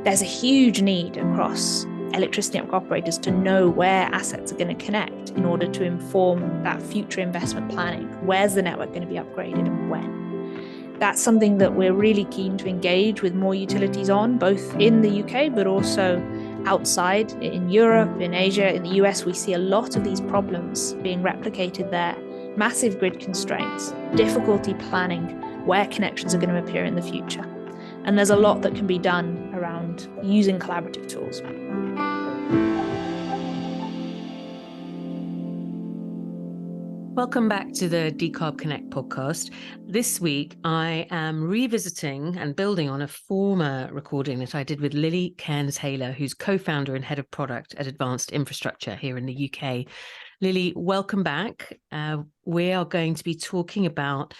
there's a huge need across electricity network operators to know where assets are going to connect in order to inform that future investment planning. Where's the network going to be upgraded and when? That's something that we're really keen to engage with more utilities on, both in the UK, but also outside in Europe, in Asia, in the US. We see a lot of these problems being replicated there. Massive grid constraints, difficulty planning where connections are going to appear in the future. And there's a lot that can be done around using collaborative tools. Welcome back to the Decarb Connect podcast. This week, I am revisiting and building on a former recording that I did with Lily Cairns-Haylor, who's co-founder and head of product at Advanced Infrastructure here in the UK. Lily, welcome back. We are going to be talking about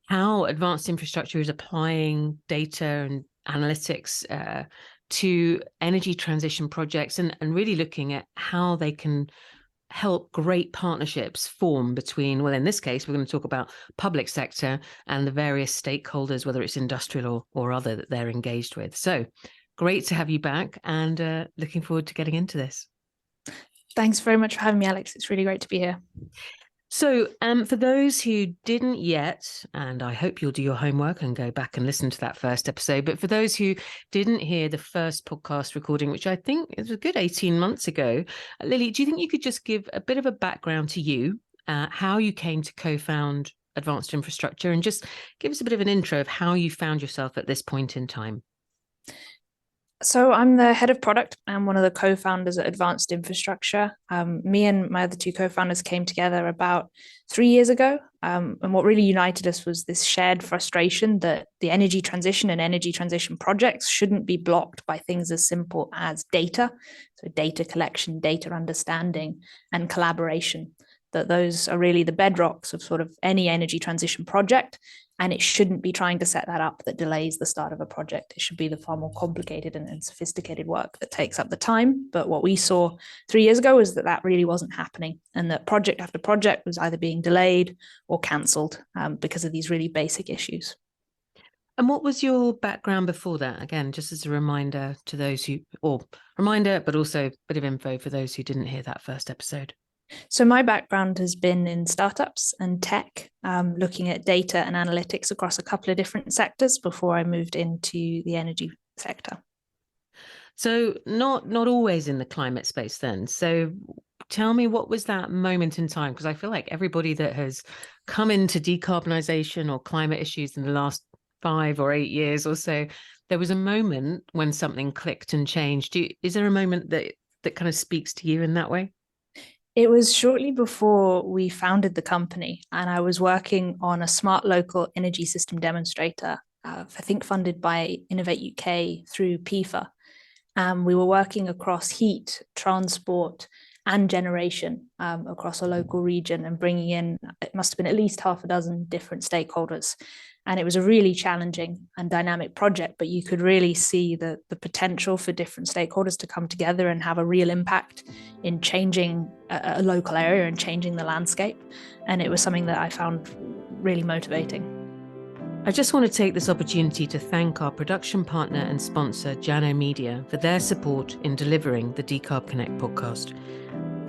how Advanced Infrastructure is applying data and analytics to energy transition projects and really looking at how they can help great partnerships form between, well, in this case, we're going to talk about public sector and the various stakeholders, whether it's industrial or other, that they're engaged with. So great to have you back and looking forward to getting into this. Thanks very much for having me, Alex. It's really great to be here. So for those who didn't yet, and I hope you'll do your homework and go back and listen to that first episode, but for those who didn't hear the first podcast recording, which I think is a good 18 months ago, Lily, do you think you could just give a bit of a background to you, how you came to co-found Advanced Infrastructure, and just give us a bit of an intro of how you found yourself at this point in time? So I'm the head of product and one of the co-founders at Advanced Infrastructure. Me and my other two co-founders came together about 3 years ago. And what really united us was this shared frustration that the energy transition and energy transition projects shouldn't be blocked by things as simple as data. So data collection, data understanding, and collaboration. That those are really the bedrocks of sort of any energy transition project. And it shouldn't be trying to set that up that delays the start of a project. It should be the far more complicated and sophisticated work that takes up the time. But what we saw 3 years ago was that really wasn't happening, and that project after project was either being delayed or cancelled because of these really basic issues. And what was your background before that? Again, just as a reminder to those who, but also a bit of info for those who didn't hear that first episode. So my background has been in startups and tech, looking at data and analytics across a couple of different sectors before I moved into the energy sector. So not always in the climate space then. So tell me, what was that moment in time? Because I feel like everybody that has come into decarbonisation or climate issues in the last 5 or 8 years or so, there was a moment when something clicked and changed. Is there a moment that kind of speaks to you in that way? It was shortly before we founded the company, and I was working on a smart local energy system demonstrator, I think funded by Innovate UK through PIFA. We were working across heat, transport, and generation across a local region and bringing in, it must have been at least half a dozen different stakeholders. And it was a really challenging and dynamic project, but you could really see the potential for different stakeholders to come together and have a real impact in changing a local area and changing the landscape. And it was something that I found really motivating. I just want to take this opportunity to thank our production partner and sponsor, Jano Media, for their support in delivering the Decarb Connect podcast.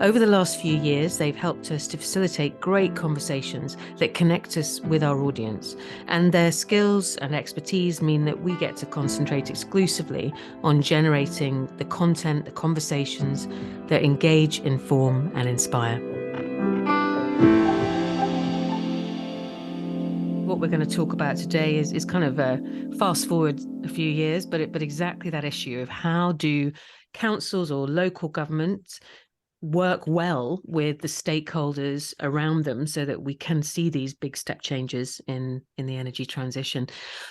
Over the last few years, they've helped us to facilitate great conversations that connect us with our audience, and their skills and expertise mean that we get to concentrate exclusively on generating the content, the conversations that engage, inform, and inspire. What we're going to talk about today is kind of a fast forward a few years, but exactly that issue of how do councils or local governments work well with the stakeholders around them so that we can see these big step changes in the energy transition.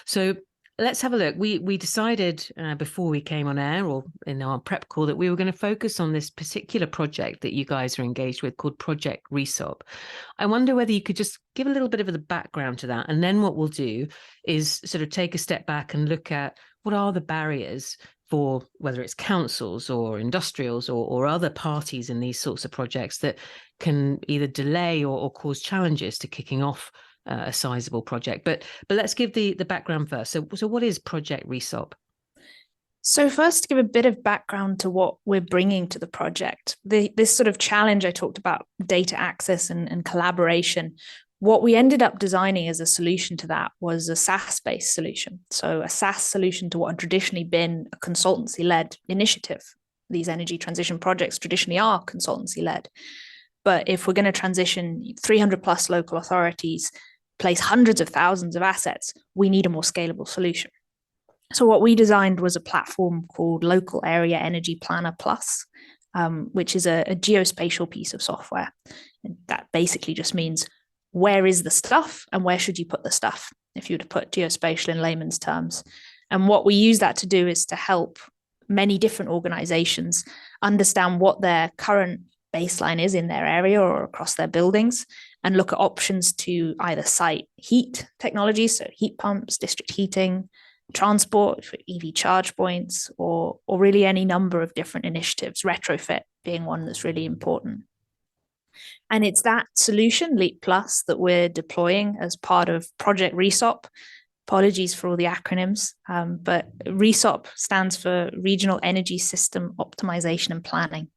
So let's have a look. We decided before we came on air or in our prep call that we were going to focus on this particular project that you guys are engaged with called Project Resop. I wonder whether you could just give a little bit of the background to that. And then what we'll do is sort of take a step back and look at what are the barriers for whether it's councils or industrials or other parties in these sorts of projects that can either delay or cause challenges to kicking off a sizable project. But let's give the background first. So what is Project Resop? So first, to give a bit of background to what we're bringing to the project, this sort of challenge I talked about, data access and collaboration, what we ended up designing as a solution to that was a SaaS-based solution. So a SaaS solution to what had traditionally been a consultancy-led initiative. These energy transition projects traditionally are consultancy-led. But if we're going to transition 300 plus local authorities, place hundreds of thousands of assets, we need a more scalable solution. So what we designed was a platform called Local Area Energy Planner Plus, which is a geospatial piece of software. And that basically just means where is the stuff and where should you put the stuff, if you were to put geospatial in layman's terms. And what we use that to do is to help many different organizations understand what their current baseline is in their area or across their buildings, and look at options to either site heat technologies, so heat pumps, district heating, transport for EV charge points, or really any number of different initiatives, retrofit being one that's really important. And it's that solution, Leap Plus, that we're deploying as part of Project Resop. Apologies for all the acronyms, but Resop stands for Regional Energy System Optimization and Planning.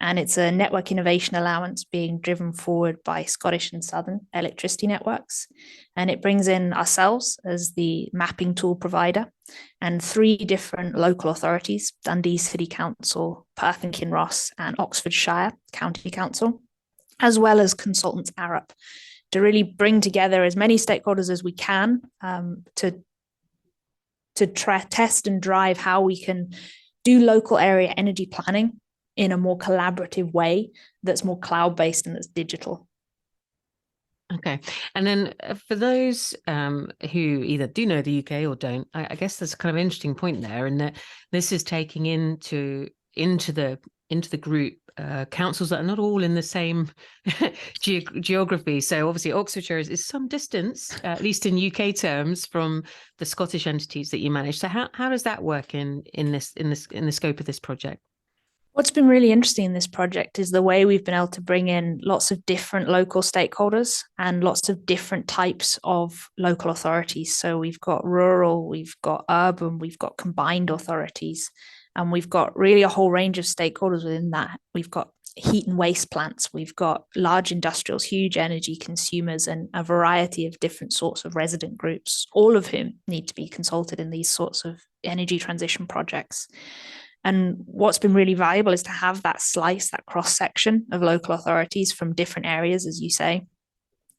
And it's a network innovation allowance being driven forward by Scottish and Southern electricity networks. And it brings in ourselves as the mapping tool provider and 3 different local authorities, Dundee City Council, Perth and Kinross, and Oxfordshire County Council, as well as consultants Arup, to really bring together as many stakeholders as we can to test and drive how we can do local area energy planning in a more collaborative way that's more cloud-based and that's digital. Okay. And then for those who either do know the UK or don't, I guess there's kind of an interesting point there, in that this is taking into the group councils that are not all in the same geography. So obviously Oxfordshire is some distance, at least in UK terms, from the Scottish entities that you manage. So how does that work in the scope of this project? What's been really interesting in this project is the way we've been able to bring in lots of different local stakeholders and lots of different types of local authorities. So we've got rural, we've got urban, we've got combined authorities, and we've got really a whole range of stakeholders within that. We've got heat and waste plants, we've got large industrials, huge energy consumers, and a variety of different sorts of resident groups, all of whom need to be consulted in these sorts of energy transition projects. And what's been really valuable is to have that slice, that cross section of local authorities from different areas, as you say.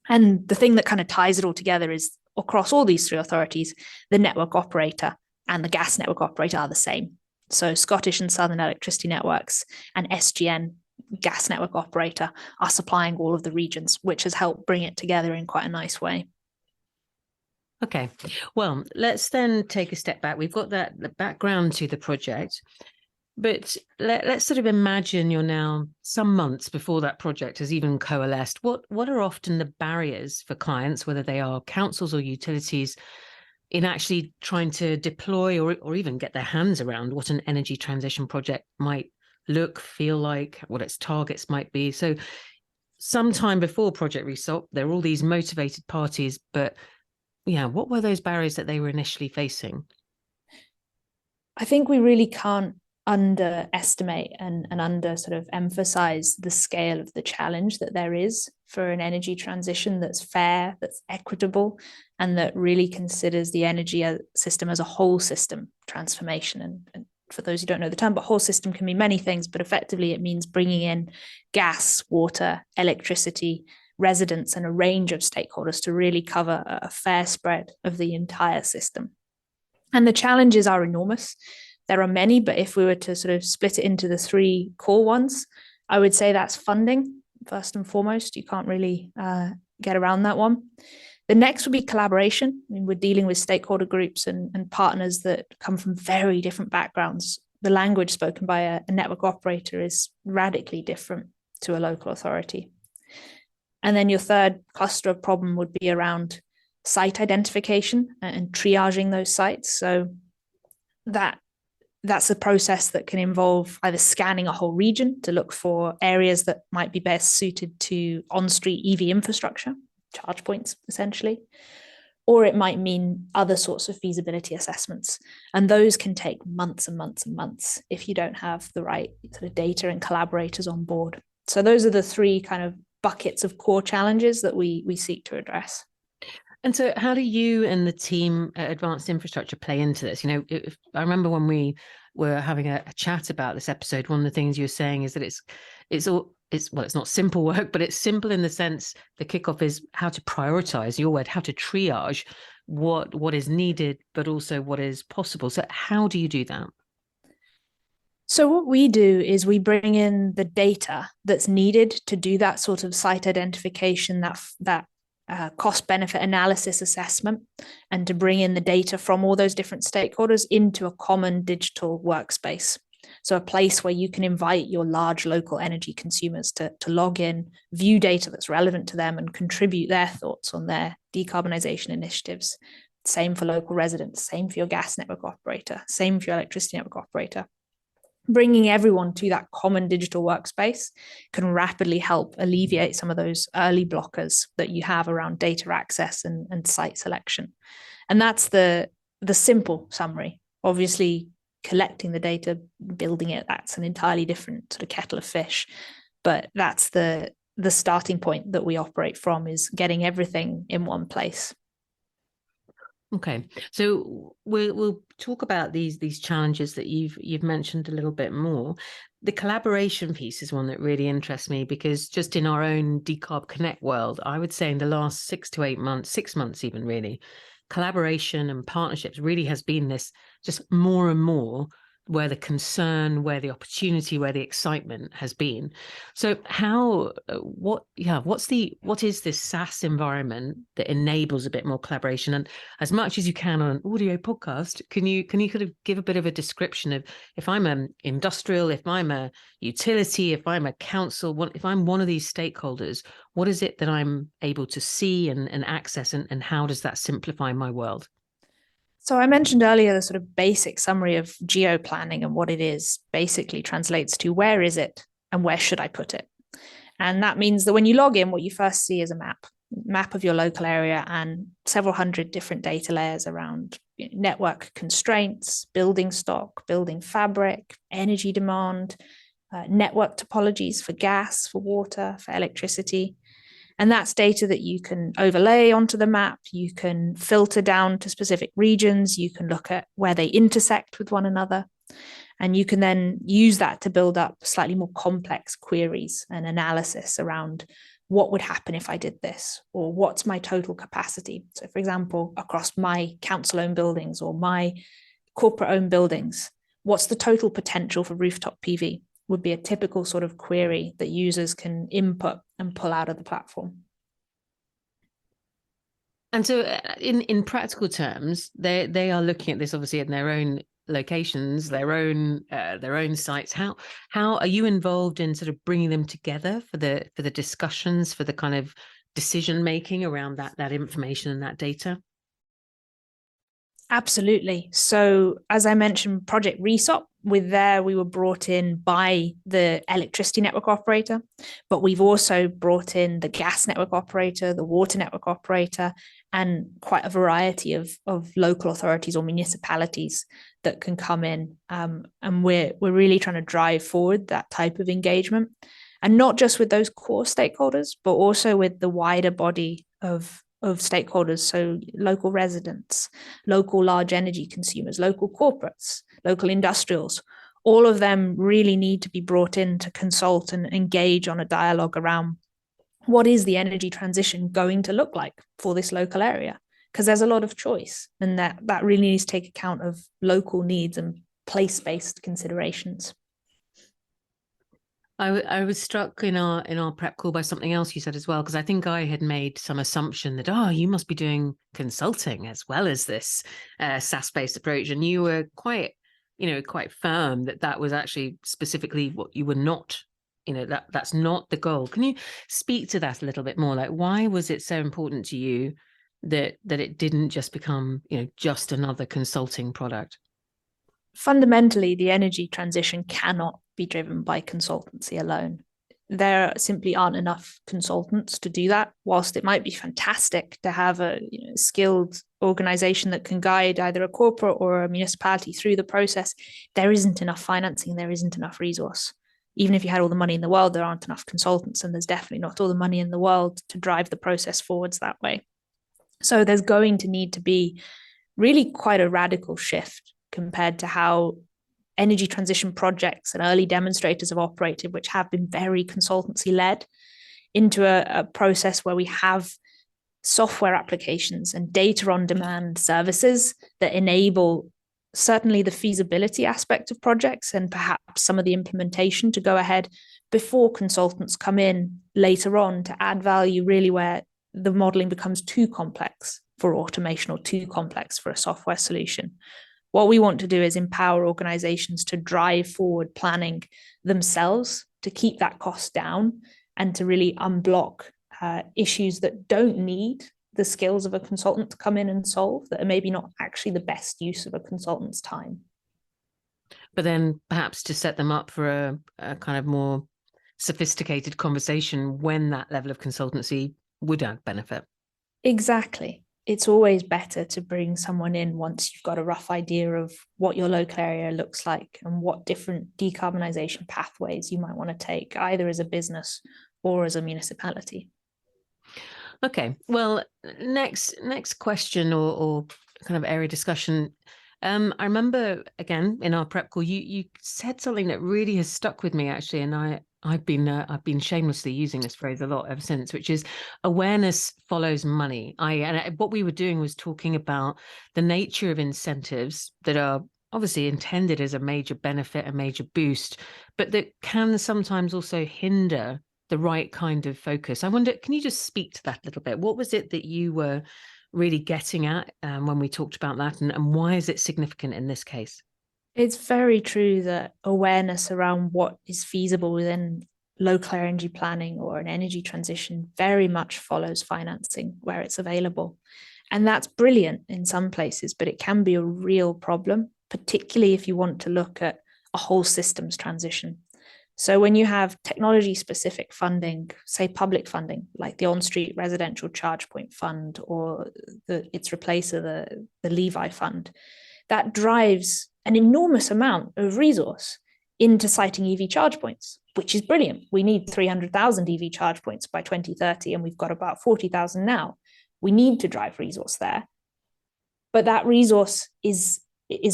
And the thing that kind of ties it all together is across all these 3 authorities, the network operator and the gas network operator are the same. So Scottish and Southern electricity networks and SGN gas network operator are supplying all of the regions, which has helped bring it together in quite a nice way. Okay, well, let's then take a step back. We've got the background to the project, but let's sort of imagine you're now some months before that project has even coalesced. What are often the barriers for clients, whether they are councils or utilities, in actually trying to deploy or even get their hands around what an energy transition project might look, feel like, what its targets might be? So sometime before Project Resop, there are all these motivated parties, but yeah, what were those barriers that they were initially facing? I think we really can't underestimate and under sort of emphasize the scale of the challenge that there is for an energy transition that's fair, that's equitable, and that really considers the energy system as a whole system transformation. And for those who don't know the term, but whole system can mean many things, but effectively it means bringing in gas, water, electricity, residents, and a range of stakeholders to really cover a fair spread of the entire system. And the challenges are enormous. There are many, but if we were to sort of split it into the 3 core ones, I would say that's funding, first and foremost. You can't really get around that one. The next would be collaboration. I mean, we're dealing with stakeholder groups and partners that come from very different backgrounds. The language spoken by a network operator is radically different to a local authority. And then your third cluster of problem would be around site identification and triaging those sites. So that's a process that can involve either scanning a whole region to look for areas that might be best suited to on-street EV infrastructure, charge points, essentially, or it might mean other sorts of feasibility assessments. And those can take months and months and months if you don't have the right sort of data and collaborators on board. So those are the three kind of buckets of core challenges that we seek to address. And so how do you and the team at Advanced Infrastructure play into this? You know, if, I remember when we were having a chat about this episode, one of the things you were saying is that it's not simple work, but it's simple in the sense the kickoff is how to prioritize, your word, how to triage what is needed, but also what is possible. So how do you do that? So what we do is we bring in the data that's needed to do that sort of site identification, that cost benefit analysis assessment, and to bring in the data from all those different stakeholders into a common digital workspace. So a place where you can invite your large local energy consumers to log in, view data that's relevant to them, and contribute their thoughts on their decarbonisation initiatives. Same for local residents, same for your gas network operator, same for your electricity network operator. Bringing everyone to that common digital workspace can rapidly help alleviate some of those early blockers that you have around data access and site selection. And that's the simple summary. Obviously, collecting the data, building it, that's an entirely different sort of kettle of fish. But that's the starting point that we operate from, is getting everything in one place. Okay, so we'll talk about these challenges that you've mentioned a little bit more. The collaboration piece is one that really interests me, because just in our own Decarb Connect world, I would say in the last 6 to 8 months, 6 months even really, collaboration and partnerships really has been this just more and more where the concern, where the opportunity, where the excitement has been. So what is this SaaS environment that enables a bit more collaboration? And as much as you can on an audio podcast, can you kind of give a bit of a description of, if I'm an industrial, if I'm a utility, if I'm a council, if I'm one of these stakeholders, what is it that I'm able to see and access, and how does that simplify my world? So I mentioned earlier the sort of basic summary of geoplanning, and what it is basically translates to, where is it and where should I put it? And that means that when you log in, what you first see is a map of your local area and several hundred different data layers around network constraints, building stock, building fabric, energy demand, network topologies for gas, for water, for electricity. And that's data that you can overlay onto the map. You can filter down to specific regions. You can look at where they intersect with one another. And you can then use that to build up slightly more complex queries and analysis around what would happen if I did this, or what's my total capacity. So for example, across my council-owned buildings or my corporate-owned buildings, what's the total potential for rooftop PV? Would be a typical sort of query that users can input and pull out of the platform. And so in practical terms, they are looking at this obviously in their own locations, their own sites. How are you involved in sort of bringing them together for the discussions, for the kind of decision making around that information and that data? Absolutely. So as I mentioned, Project Resop, we were brought in by the electricity network operator, but we've also brought in the gas network operator, the water network operator, and quite a variety of local authorities or municipalities that can come in. And we're really trying to drive forward that type of engagement, and not just with those core stakeholders, but also with the wider body of stakeholders. So local residents, local large energy consumers, local corporates, local industrials, all of them really need to be brought in to consult and engage on a dialogue around what is the energy transition going to look like for this local area? Because there's a lot of choice, and that really needs to take account of local needs and place-based considerations. I was struck in our prep call by something else you said as well, because I think I had made some assumption that, you must be doing consulting as well as this SaaS-based approach, and you were quite firm that was actually specifically what you were not. That's not the goal. Can you speak to that a little bit more? Like, why was it so important to you that it didn't just become just another consulting product? Fundamentally, the energy transition cannot be driven by consultancy alone. there simply aren't enough consultants to do that. Whilst it might be fantastic to have a skilled organization that can guide either a corporate or a municipality through the process, there isn't enough financing, there isn't enough resource. Even if you had all the money in the world, there aren't enough consultants, and there's definitely not all the money in the world to drive the process forwards that way. So there's going to need to be really quite a radical shift compared to how energy transition projects and early demonstrators have operated, which have been very consultancy led, into a process where we have software applications and data on demand services that enable certainly the feasibility aspect of projects and perhaps some of the implementation to go ahead before consultants come in later on to add value, really where the modeling becomes too complex for automation or too complex for a software solution. What we want to do is empower organizations to drive forward planning themselves, to keep that cost down, and to really unblock issues that don't need the skills of a consultant to come in and solve, that are maybe not actually the best use of a consultant's time. But then perhaps to set them up for a kind of more sophisticated conversation when that level of consultancy would add benefit. Exactly. It's always better to bring someone in once you've got a rough idea of what your local area looks like and what different decarbonisation pathways you might want to take, either as a business or as a municipality. Okay, well, next question or kind of area discussion. I remember, again, in our prep call, you said something that really has stuck with me, actually, and I've been shamelessly using this phrase a lot ever since, which is awareness follows money. What we were doing was talking about the nature of incentives that are obviously intended as a major benefit, a major boost, but that can sometimes also hinder the right kind of focus. I wonder, can you just speak to that a little bit? What was it that you were really getting at when we talked about that, and why is it significant in this case? It's very true that awareness around what is feasible within local energy planning or an energy transition very much follows financing where it's available. And that's brilliant in some places, but it can be a real problem, particularly if you want to look at a whole systems transition. So when you have technology-specific funding, say public funding, like the on-street residential charge point fund or its replacer, the Levi fund, that drives an enormous amount of resource into siting EV charge points, which is brilliant. We need 300,000 EV charge points by 2030, and we've got about 40,000 now. We need to drive resource there. But that resource is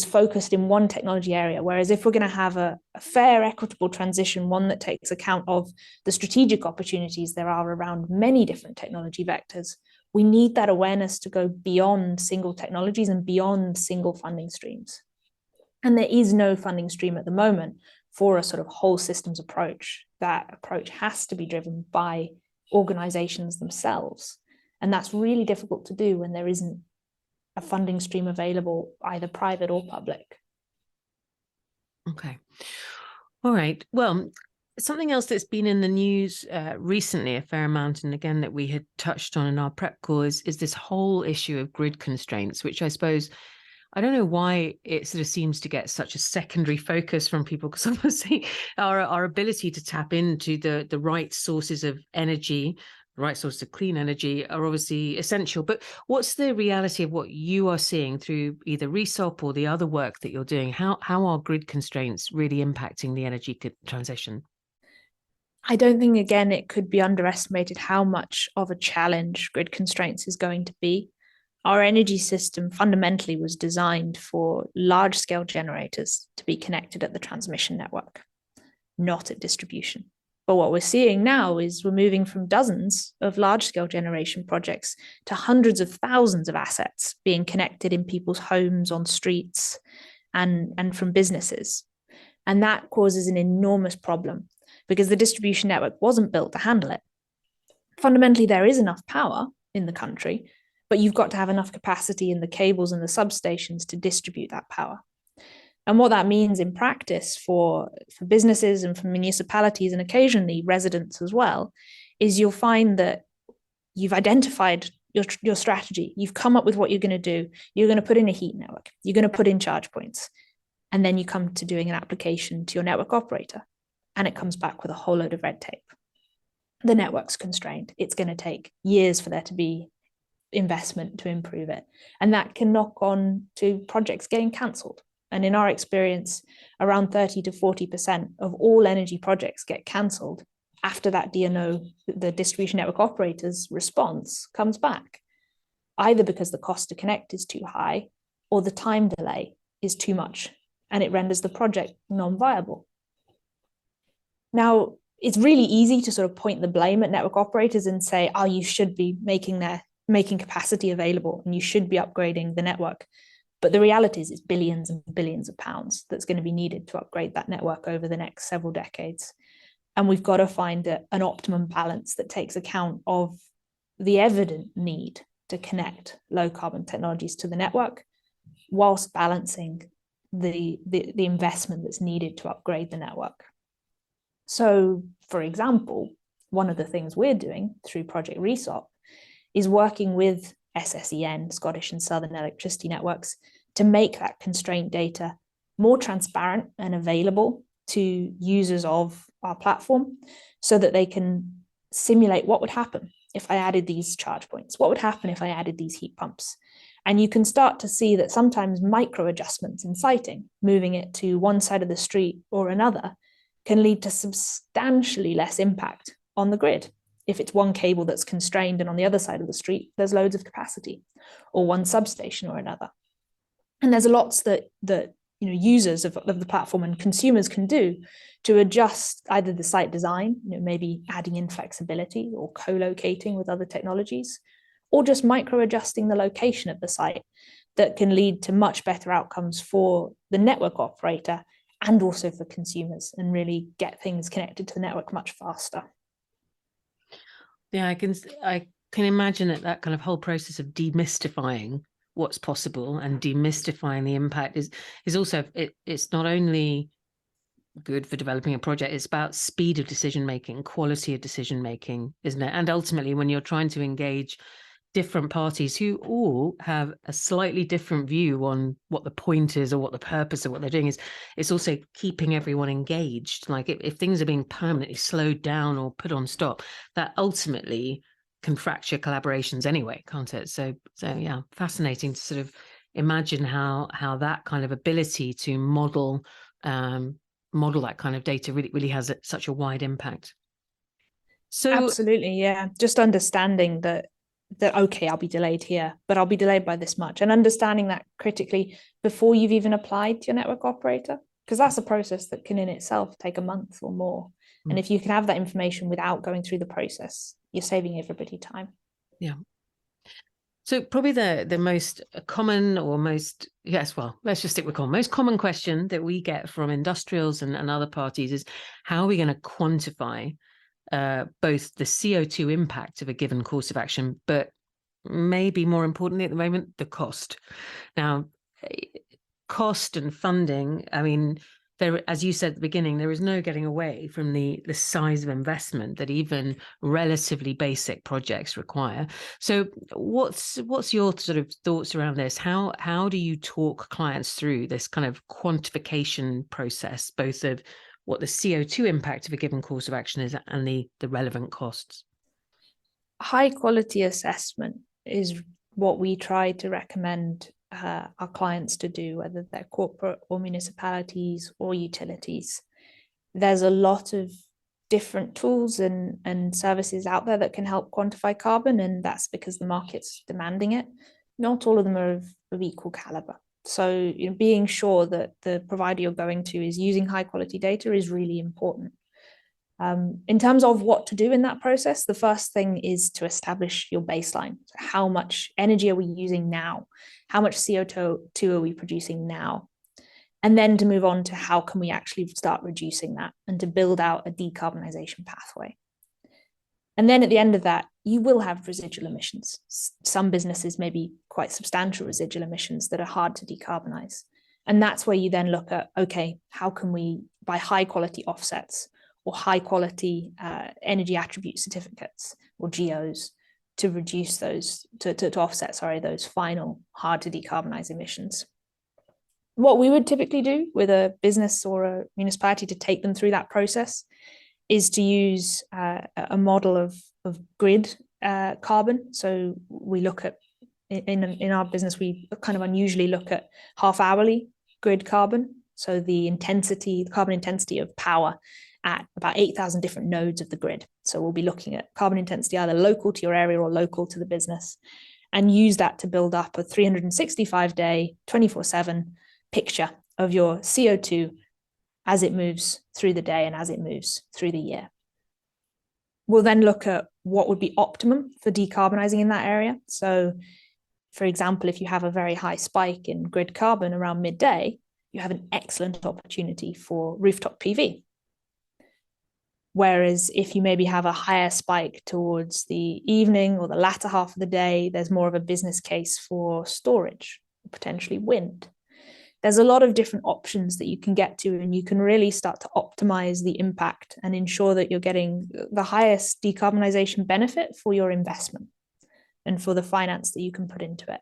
focused in one technology area. Whereas if we're going to have a fair, equitable transition, one that takes account of the strategic opportunities there are around many different technology vectors, we need that awareness to go beyond single technologies and beyond single funding streams. And there is no funding stream at the moment for a sort of whole systems approach. That approach has to be driven by organizations themselves. And that's really difficult to do when there isn't a funding stream available, either private or public. Okay. All right. Well, something else that's been in the news recently a fair amount, and again that we had touched on in our prep call, is this whole issue of grid constraints, which I suppose, I don't know why it sort of seems to get such a secondary focus from people, because obviously our ability to tap into the right sources of energy, the right sources of clean energy are obviously essential. But what's the reality of what you are seeing through either Resop or the other work that you're doing? How are grid constraints really impacting the energy transition? I don't think, again, it could be underestimated how much of a challenge grid constraints is going to be. Our energy system fundamentally was designed for large-scale generators to be connected at the transmission network, not at distribution. But what we're seeing now is we're moving from dozens of large-scale generation projects to hundreds of thousands of assets being connected in people's homes, on streets, and from businesses. And that causes an enormous problem because the distribution network wasn't built to handle it. Fundamentally, there is enough power in the country, but you've got to have enough capacity in the cables and the substations to distribute that power. And what that means in practice for businesses and for municipalities, and occasionally residents as well, is you'll find that you've identified your strategy. You've come up with what you're going to do. You're going to put in a heat network. You're going to put in charge points. And then you come to doing an application to your network operator. And it comes back with a whole load of red tape. the network's constrained. It's going to take years for there to be investment to improve it. And that can knock on to projects getting cancelled. And in our experience, around 30 to 40% of all energy projects get cancelled after that DNO, the distribution network operator's response, comes back, either because the cost to connect is too high or the time delay is too much, and it renders the project non-viable. Now, it's really easy to sort of point the blame at network operators and say, oh, you should be making capacity available and you should be upgrading the network. But the reality is it's billions and billions of pounds that's going to be needed to upgrade that network over the next several decades. And we've got to find an optimum balance that takes account of the evident need to connect low carbon technologies to the network, whilst balancing the investment that's needed to upgrade the network. So, for example, one of the things we're doing through Project Resop is working with SSEN, Scottish and Southern Electricity Networks, to make that constraint data more transparent and available to users of our platform, so that they can simulate what would happen if I added these charge points, what would happen if I added these heat pumps. And you can start to see that sometimes micro adjustments in siting, moving it to one side of the street or another, can lead to substantially less impact on the grid. If it's one cable that's constrained and on the other side of the street, there's loads of capacity, or one substation or another. And there's lots that users of the platform and consumers can do to adjust either the site design, maybe adding in flexibility or co-locating with other technologies, or just micro adjusting the location of the site, that can lead to much better outcomes for the network operator and also for consumers, and really get things connected to the network much faster. Yeah, I can imagine that kind of whole process of demystifying what's possible and demystifying the impact is also, it's not only good for developing a project, it's about speed of decision making, quality of decision making, isn't it? And ultimately, when you're trying to engage different parties who all have a slightly different view on what the point is or what the purpose of what they're doing is, it's also keeping everyone engaged. Like if things are being permanently slowed down or put on stop, that ultimately can fracture collaborations anyway, can't it? So yeah, fascinating to sort of imagine how that kind of ability to model that kind of data really has such a wide impact. So absolutely, yeah, just understanding that okay, I'll be delayed here, but I'll be delayed by this much, and understanding that critically before you've even applied to your network operator, because that's a process that can in itself take a month or more. And if you can have that information without going through the process, you're saving everybody time. Yeah. So probably the most common, or most, let's just stick with common. Most common question that we get from industrials and other parties is, how are we going to quantify both the CO2 impact of a given course of action, but maybe more importantly at the moment, the cost. Now, cost and funding, I mean, there, as you said at the beginning, there is no getting away from the size of investment that even relatively basic projects require. So what's your sort of thoughts around this? How do you talk clients through this kind of quantification process, both of what the CO2 impact of a given course of action is and the relevant costs? High quality assessment is what we try to recommend our clients to do, whether they're corporate or municipalities or utilities. There's a lot of different tools and services out there that can help quantify carbon, and that's because the market's demanding it. Not all of them are of equal caliber. So being sure that the provider you're going to is using high quality data is really important. In terms of what to do in that process, the first thing is to establish your baseline. So how much energy are we using now? How much CO2 are we producing now? And then to move on to how can we actually start reducing that, and to build out a decarbonization pathway. And then at the end of that, you will have residual emissions. Some businesses may be quite substantial residual emissions that are hard to decarbonize. And that's where you then look at, okay, how can we buy high quality offsets or high quality energy attribute certificates or GOs to reduce those, to offset, those final hard to decarbonize emissions. What we would typically do with a business or a municipality to take them through that process is to use a model of grid carbon. So we look at, in our business, we kind of unusually look at half-hourly grid carbon. So the carbon intensity of power at about 8,000 different nodes of the grid. So we'll be looking at carbon intensity either local to your area or local to the business, and use that to build up a 365-day, 24/7 picture of your CO2 as it moves through the day and as it moves through the year. We'll then look at what would be optimum for decarbonizing in that area. So, for example, if you have a very high spike in grid carbon around midday, you have an excellent opportunity for rooftop PV. Whereas if you maybe have a higher spike towards the evening or the latter half of the day, there's more of a business case for storage, potentially wind. There's a lot of different options that you can get to, and you can really start to optimize the impact and ensure that you're getting the highest decarbonization benefit for your investment and for the finance that you can put into it.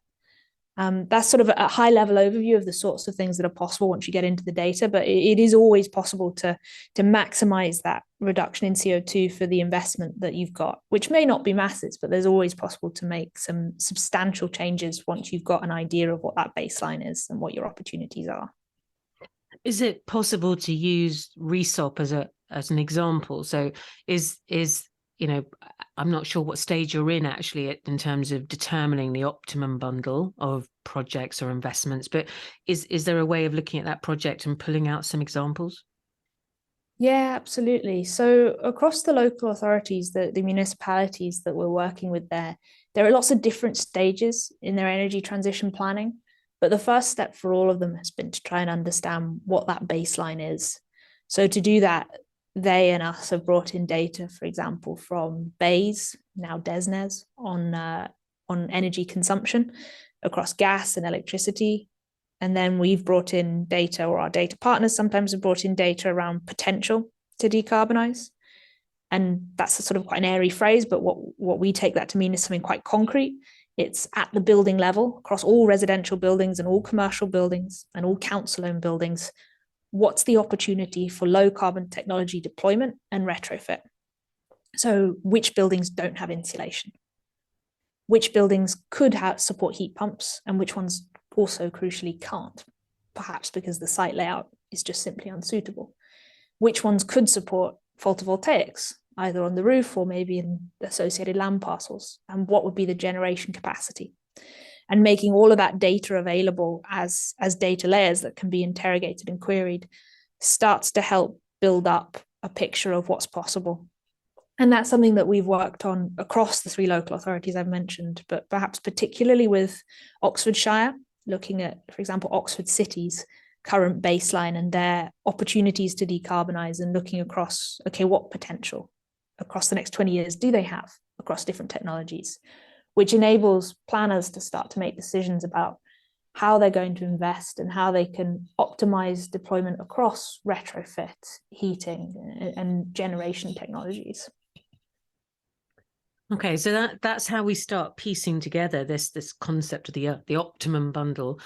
That's sort of a high level overview of the sorts of things that are possible once you get into the data, but it is always possible to maximize that reduction in CO2 for the investment that you've got, which may not be massive, but there's always possible to make some substantial changes once you've got an idea of what that baseline is and what your opportunities are. Is it possible to use Resop as an example? So is I'm not sure what stage you're in actually in terms of determining the optimum bundle of projects or investments, but is there a way of looking at that project and pulling out some examples? Yeah, absolutely. So across the local authorities, the municipalities that we're working with there are lots of different stages in their energy transition planning. But the first step for all of them has been to try and understand what that baseline is. So to do that, they and us have brought in data, for example, from BEIS, now DESNZ, on energy consumption across gas and electricity. And then we've brought in data, or our data partners sometimes have brought in data around potential to decarbonize. And that's a sort of quite an airy phrase, but what we take that to mean is something quite concrete. It's at the building level, across all residential buildings and all commercial buildings and all council-owned buildings. What's the opportunity for low carbon technology deployment and retrofit? So which buildings don't have insulation? Which buildings could support heat pumps, and which ones also crucially can't, perhaps because the site layout is just simply unsuitable? Which ones could support photovoltaics, either on the roof or maybe in associated land parcels? And what would be the generation capacity? And making all of that data available as data layers that can be interrogated and queried starts to help build up a picture of what's possible. And that's something that we've worked on across the 3 local authorities I've mentioned, but perhaps particularly with Oxfordshire, looking at, for example, Oxford City's current baseline and their opportunities to decarbonize, and looking across, okay, what potential across the next 20 years do they have across different technologies, which enables planners to start to make decisions about how they're going to invest and how they can optimize deployment across retrofit, heating, and generation technologies. Okay, so that's how we start piecing together this concept of the optimum bundle.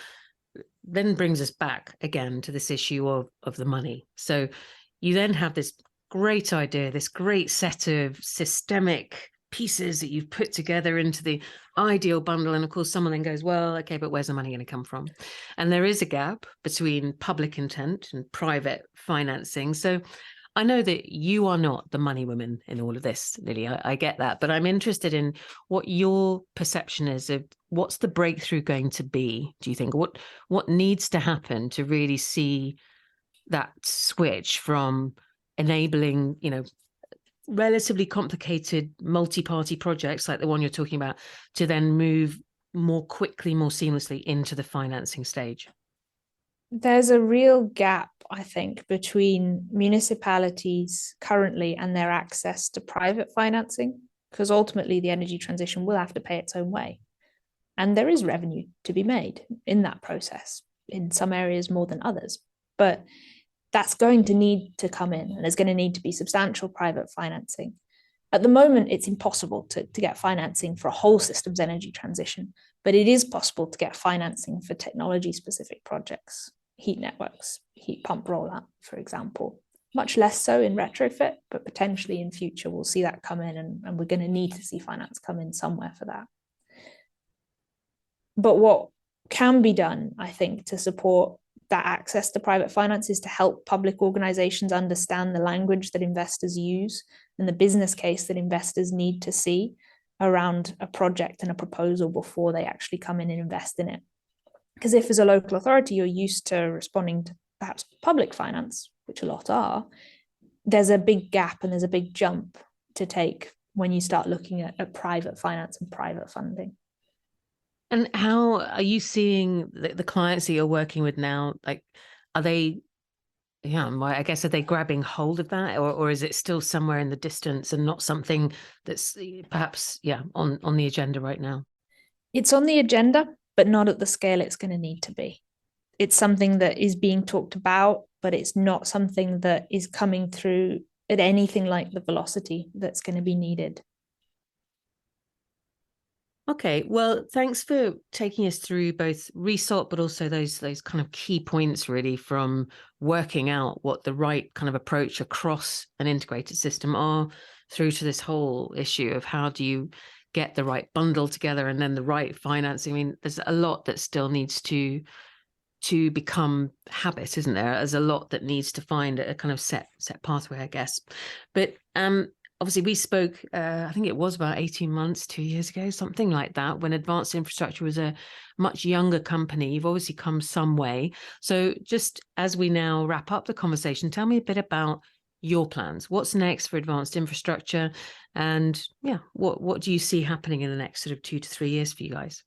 Then brings us back again to this issue of the money. So you then have this great idea, this great set of systemic pieces that you've put together into the ideal bundle, and of course someone then goes, well, okay, but where's the money going to come from? And there is a gap between public intent and private financing. So I know that you are not the money woman in all of this, Lily. I get that, but I'm interested in what your perception is of what's the breakthrough going to be, do you think? What needs to happen to really see that switch from enabling, relatively complicated multi-party projects like the one you're talking about to then move more quickly, more seamlessly into the financing stage? There's a real gap, I think, between municipalities currently and their access to private financing, because ultimately the energy transition will have to pay its own way. And there is revenue to be made in that process, in some areas more than others. But that's going to need to come in, and there's going to need to be substantial private financing. At the moment, it's impossible to get financing for a whole systems energy transition, but it is possible to get financing for technology-specific projects, heat networks, heat pump rollout, for example. much less so in retrofit, but potentially in future we'll see that come in, and we're going to need to see finance come in somewhere for that. But what can be done, I think, to support that access to private finance is to help public organizations understand the language that investors use and the business case that investors need to see around a project and a proposal before they actually come in and invest in it. Because if as a local authority you're used to responding to perhaps public finance, which a lot are, there's a big gap and there's a big jump to take when you start looking at private finance and private funding. And how are you seeing the clients that you're working with now? Like, are they, I guess, are they grabbing hold of that, or is it still somewhere in the distance and not something that's perhaps, on the agenda right now? It's on the agenda, but not at the scale it's going to need to be. It's something that is being talked about, but it's not something that is coming through at anything like the velocity that's going to be needed. Okay, well, thanks for taking us through both Resop, but also those kind of key points, really, from working out what the right kind of approach across an integrated system are, through to this whole issue of how do you get the right bundle together and then the right financing. I mean, there's a lot that still needs to become habit, isn't there? There's a lot that needs to find a kind of set pathway, I guess. But obviously we spoke, I think it was about 18 months, 2 years ago, something like that, when Advanced Infrastructure was a much younger company. You've obviously come some way. So just as we now wrap up the conversation, tell me a bit about your plans. What's next for Advanced Infrastructure? And what do you see happening in the next sort of 2 to 3 years for you guys?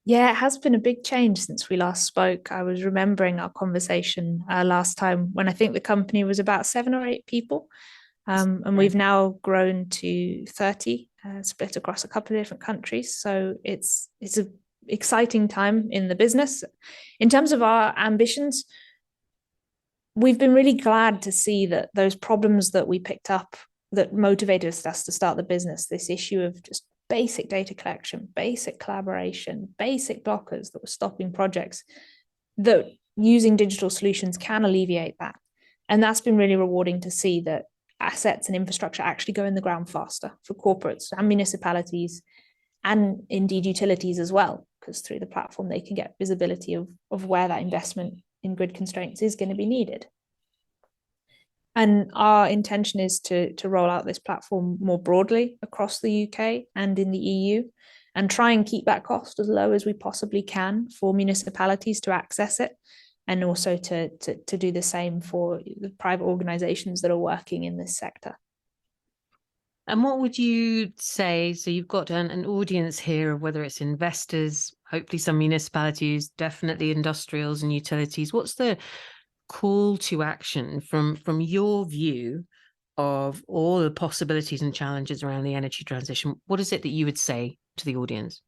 Yeah, it has been a big change since we last spoke. I was remembering our conversation last time when I think the company was about 7 or 8 people. And we've now grown to 30, split across a couple of different countries. So it's an exciting time in the business. In terms of our ambitions, we've been really glad to see that those problems that we picked up that motivated us to start the business, this issue of just basic data collection, basic collaboration, basic blockers that were stopping projects, that using digital solutions can alleviate that. And that's been really rewarding to see that assets and infrastructure actually go in the ground faster for corporates and municipalities, and indeed utilities as well, because through the platform they can get visibility of where that investment in grid constraints is going to be needed. And our intention is to roll out this platform more broadly across the UK and in the EU, and try and keep that cost as low as we possibly can for municipalities to access it, and also to do the same for the private organizations that are working in this sector. And what would you say? So you've got an audience here, whether it's investors, hopefully some municipalities, definitely industrials and utilities. What's the call to action from your view of all the possibilities and challenges around the energy transition? What is it that you would say to the audience?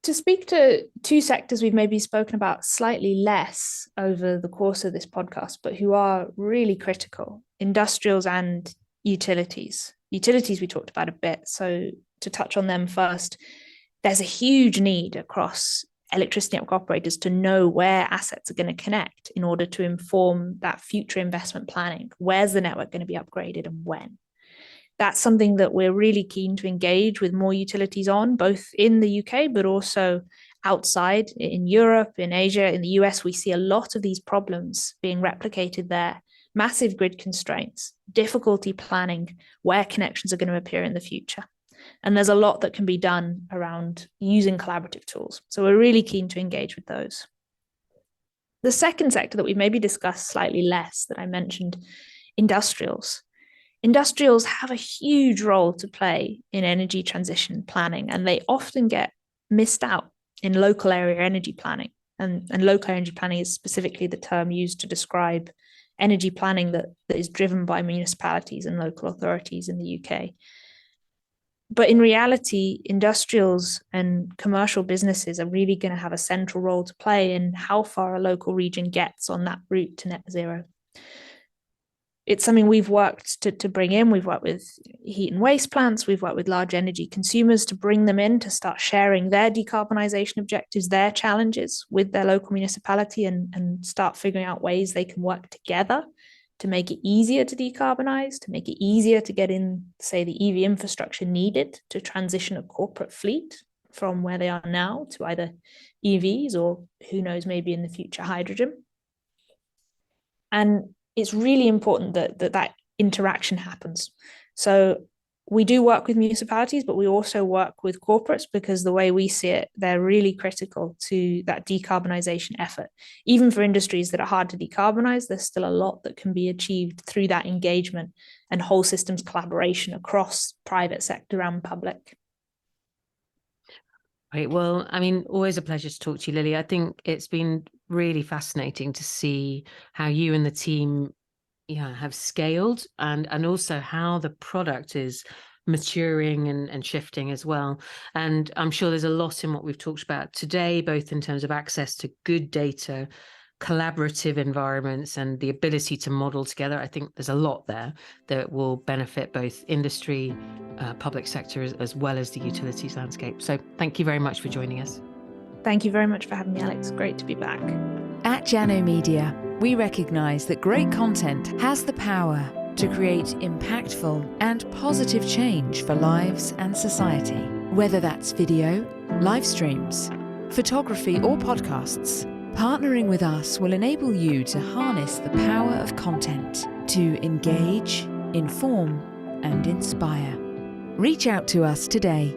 To speak to 2 sectors we've maybe spoken about slightly less over the course of this podcast, but who are really critical: industrials and utilities. Utilities we talked about a bit, so to touch on them first, there's a huge need across electricity network operators to know where assets are going to connect in order to inform that future investment planning. Where's the network going to be upgraded and when? That's something that we're really keen to engage with more utilities on, both in the UK, but also outside in Europe, in Asia, in the US. We see a lot of these problems being replicated there. Massive grid constraints, difficulty planning where connections are going to appear in the future. And there's a lot that can be done around using collaborative tools. So we're really keen to engage with those. The second sector that we maybe discussed slightly less that I mentioned, industrials. Industrials have a huge role to play in energy transition planning, and they often get missed out in local area energy planning. And local energy planning is specifically the term used to describe energy planning that is driven by municipalities and local authorities in the UK. But in reality, industrials and commercial businesses are really going to have a central role to play in how far a local region gets on that route to net zero. It's something we've worked to bring in. We've worked with heat and waste plants. We've worked with large energy consumers to bring them in to start sharing their decarbonisation objectives, their challenges with their local municipality, and start figuring out ways they can work together to make it easier to decarbonize, to make it easier to get in, say, the EV infrastructure needed to transition a corporate fleet from where they are now to either EVs or, who knows, maybe in the future hydrogen. And it's really important that interaction happens. So we do work with municipalities, but we also work with corporates, because the way we see it, they're really critical to that decarbonisation effort. Even for industries that are hard to decarbonise, there's still a lot that can be achieved through that engagement and whole systems collaboration across private sector and public. Right. Well, I mean, always a pleasure to talk to you, Lily. I think it's been really fascinating to see how you and the team have scaled, and also how the product is maturing and shifting as well. And I'm sure there's a lot in what we've talked about today, both in terms of access to good data, collaborative environments, and the ability to model together. I think there's a lot there that will benefit both industry, public sector, as well as the utilities landscape. So thank you very much for joining us. Thank you very much for having me, Alex. Great to be back. At Jano Media, we recognise that great content has the power to create impactful and positive change for lives and society. Whether that's video, live streams, photography or podcasts, partnering with us will enable you to harness the power of content to engage, inform and inspire. Reach out to us today